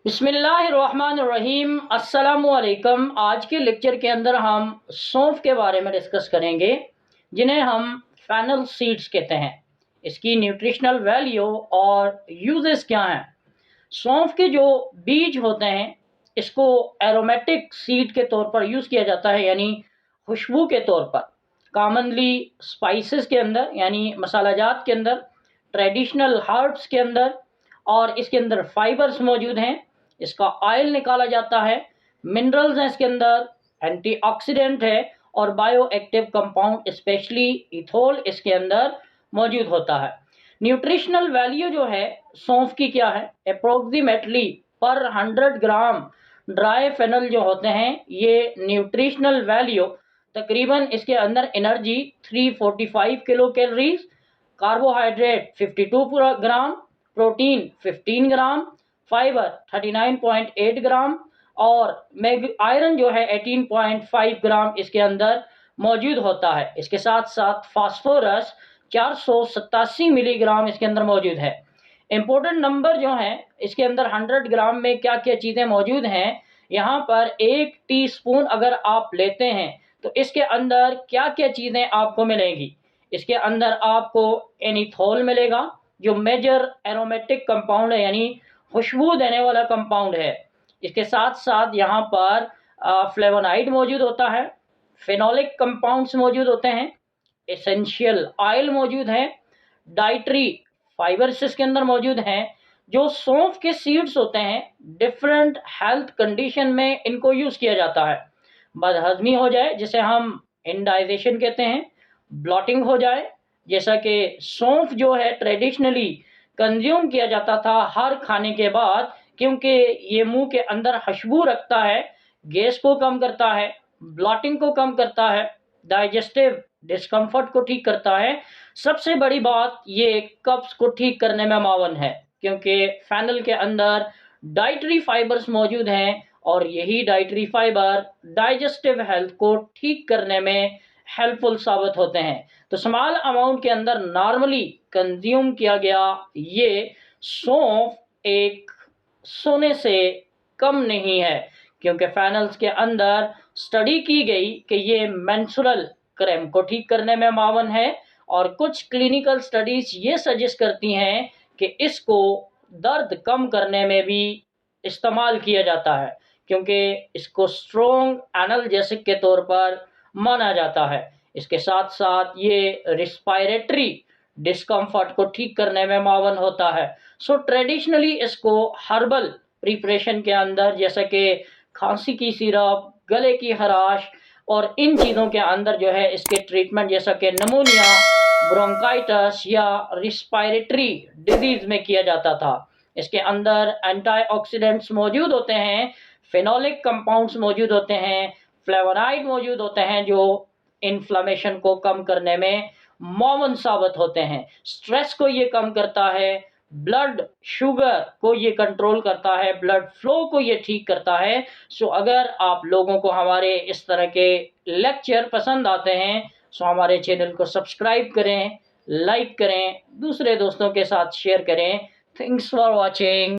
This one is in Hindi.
बिस्मिल्लाहिर्रहमानिर्रहीम अस्सलामुअलैकुम। आज के लेक्चर के अंदर हम सौंफ के बारे में डिस्कस करेंगे, जिन्हें हम फेनल सीड्स कहते हैं। इसकी न्यूट्रिशनल वैल्यू और यूजेस क्या हैं। सौंफ के जो बीज होते हैं, इसको एरोमेटिक सीड के तौर पर यूज़ किया जाता है, यानी खुशबू के तौर पर। कॉमनली स्पाइसेस के अंदर, यानी मसालाजात के अंदर, ट्रेडिशनल हर्ब्स के अंदर, और इसके अंदर फाइबर्स मौजूद हैं। इसका ऑयल निकाला जाता है, मिनरल्स हैं इसके अंदर, एंटीऑक्सीडेंट है, और बायो एक्टिव कंपाउंड स्पेशली इथोल इसके अंदर मौजूद होता है। न्यूट्रिशनल वैल्यू जो है सौंफ की क्या है, अप्रोक्सीमेटली पर 100 ग्राम ड्राई फेनल जो होते हैं, ये न्यूट्रिशनल वैल्यू तकरीबन इसके अंदर एनर्जी 345 किलो कैलोरीज, कार्बोहाइड्रेट 52 ग्राम, प्रोटीन 15 ग्राम, फाइबर 39.8 ग्राम, और आयरन जो है 18.5 ग्राम इसके अंदर मौजूद होता है। इसके साथ साथ फास्फोरस 487 मिलीग्राम इसके अंदर मौजूद है। इम्पोर्टेंट नंबर जो है इसके अंदर 100 ग्राम में क्या क्या चीज़ें मौजूद हैं, यहाँ पर 1 टीस्पून अगर आप लेते हैं तो इसके अंदर क्या क्या चीज़ें आपको मिलेंगी। इसके अंदर आपको एनीथोल मिलेगा, जो मेजर एरोमेटिक कंपाउंड है, यानी खुशबू देने वाला कंपाउंड है। इसके साथ साथ यहाँ पर फ्लेवोनाइड मौजूद होता है, फेनोलिक कंपाउंड्स मौजूद होते हैं, एसेंशियल ऑयल मौजूद है, डाइटरी फाइबर्स इसके अंदर मौजूद हैं। जो सौंफ के सीड्स होते हैं, डिफरेंट हेल्थ कंडीशन में इनको यूज़ किया जाता है। बदहजमी हो जाए जिसे हम इंडाइजेशन कहते हैं, ब्लॉटिंग हो जाए, जैसा कि सौंफ जो है ट्रेडिशनली कंज्यूम किया जाता था हर खाने के बाद, क्योंकि ये मुंह के अंदर खुशबू रखता है, गैस को कम करता है, ब्लॉटिंग को कम करता है, डाइजेस्टिव डिस्कम्फर्ट को ठीक करता है। सबसे बड़ी बात, ये कब्ज को ठीक करने में मावन है, क्योंकि फेनल के अंदर डाइटरी फाइबर्स मौजूद हैं, और यही डाइटरी फाइबर डाइजेस्टिव हेल्थ को ठीक करने में हेल्पफुल साबित होते हैं। तो स्मॉल अमाउंट के अंदर नॉर्मली कंज्यूम किया गया ये सौंफ एक सोने से कम नहीं है, क्योंकि फेनल्स के अंदर स्टडी की गई कि ये मेंस्ट्रुअल क्रैम्प को ठीक करने में मावन है, और कुछ क्लिनिकल स्टडीज ये सजेस्ट करती हैं कि इसको दर्द कम करने में भी इस्तेमाल किया जाता है, क्योंकि इसको स्ट्रॉन्ग एनाल्जेसिक के तौर पर माना जाता है। इसके साथ साथ ये रिस्पायरेटरी डिस्कम्फर्ट को ठीक करने में मावन होता है। सो ट्रेडिशनली इसको हर्बल प्रिपरेशन के अंदर, जैसे कि खांसी की सिरप, गले की खराश, और इन चीज़ों के अंदर जो है इसके ट्रीटमेंट, जैसा कि नमोनिया, ब्रोंकाइटिस या रिस्पायरेटरी डिजीज में किया जाता था। इसके अंदर एंटीऑक्सीडेंट्स मौजूद होते हैं, फेनोलिक कंपाउंड्स मौजूद होते हैं, फ्लेवोनाइड मौजूद होते हैं, जो इन्फ्लामेशन को कम करने में मौमन साबित होते हैं। स्ट्रेस को ये कम करता है, ब्लड शुगर को ये कंट्रोल करता है, ब्लड फ्लो को ये ठीक करता है। सो अगर आप लोगों को हमारे इस तरह के लेक्चर पसंद आते हैं, सो हमारे चैनल को सब्सक्राइब करें, लाइक करें, दूसरे दोस्तों के साथ शेयर करें। Thanks for watching.